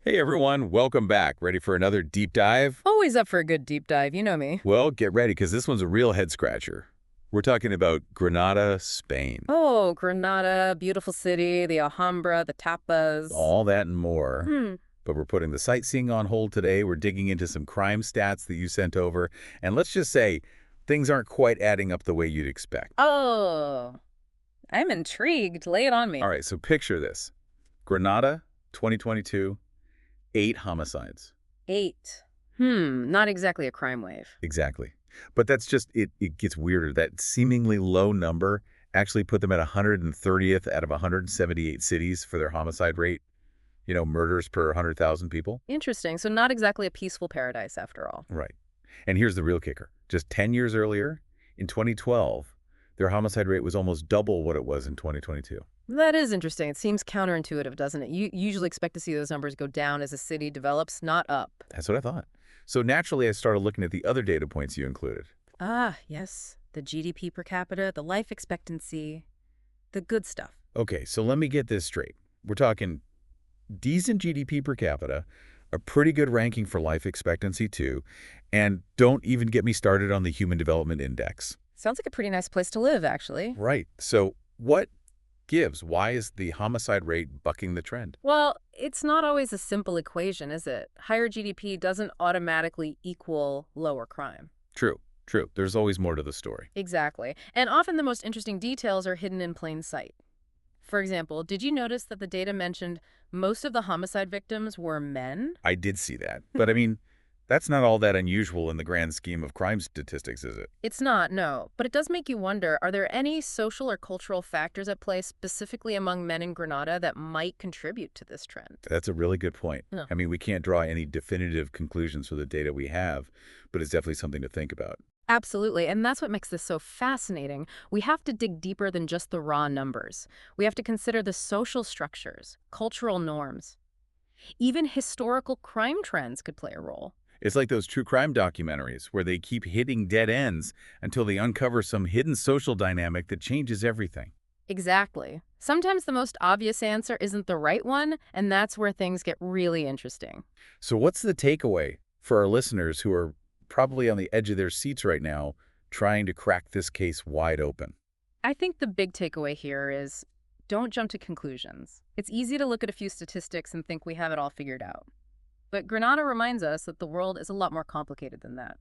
Hey everyone, welcome back. Ready for another deep dive? Always up for a good deep dive, you know me. Well, get ready because this one's a real head scratcher. We're talking about Granada, Spain. Oh, Granada, beautiful city, the Alhambra, the tapas. All that and more. Hmm. But we're putting the sightseeing on hold today. We're digging into some crime stats that you sent over. And let's just say, things aren't quite adding up the way you'd expect. Oh, I'm intrigued. Lay it on me. All right, so picture this. Granada, 2022, 8 homicides. 8. Not exactly a crime wave. Exactly. But that's just, it gets weirder. That seemingly low number actually put them at 130th out of 178 cities for their homicide rate. Murders per 100,000 people. Interesting. So not exactly a peaceful paradise after all. Right. And here's the real kicker. Just 10 years earlier, in 2012, their homicide rate was almost double what it was in 2022. That is interesting. It seems counterintuitive, doesn't it? You usually expect to see those numbers go down as a city develops, not up. That's what I thought. So naturally, I started looking at the other data points you included. Ah, yes. The GDP per capita, the life expectancy, the good stuff. Okay, so let me get this straight. We're talking decent GDP per capita, a pretty good ranking for life expectancy too, and don't even get me started on the Human Development Index. Sounds like a pretty nice place to live, actually. Right. So what gives? Why is the homicide rate bucking the trend? Well, it's not always a simple equation, is it? Higher GDP doesn't automatically equal lower crime. True, true. There's always more to the story. Exactly. And often the most interesting details are hidden in plain sight. For example, did you notice that the data mentioned most of the homicide victims were men? I did see that. But I mean, that's not all that unusual in the grand scheme of crime statistics, is it? It's not, no. But it does make you wonder, are there any social or cultural factors at play specifically among men in Granada that might contribute to this trend? That's a really good point. No. I mean, we can't draw any definitive conclusions for the data we have, but it's definitely something to think about. Absolutely, and that's what makes this so fascinating. We have to dig deeper than just the raw numbers. We have to consider the social structures, cultural norms. Even historical crime trends could play a role. It's like those true crime documentaries where they keep hitting dead ends until they uncover some hidden social dynamic that changes everything. Exactly. Sometimes the most obvious answer isn't the right one, and that's where things get really interesting. So what's the takeaway for our listeners who are probably on the edge of their seats right now trying to crack this case wide open? I think the big takeaway here is don't jump to conclusions. It's easy to look at a few statistics and think we have it all figured out. But Granada reminds us that the world is a lot more complicated than that.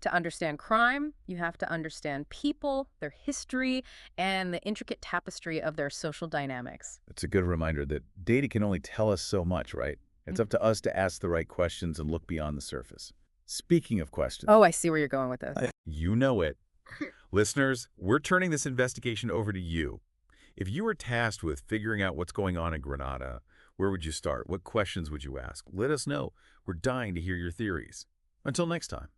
To understand crime, you have to understand people, their history, and the intricate tapestry of their social dynamics. It's a good reminder that data can only tell us so much, right? It's up to us to ask the right questions and look beyond the surface. Speaking of questions, Oh, I see where you're going with this. you know it. Listeners, we're turning this investigation over to you. If you were tasked with figuring out what's going on in Granada, where would you start? What questions would you ask? Let us know. We're dying to hear your theories. Until next time.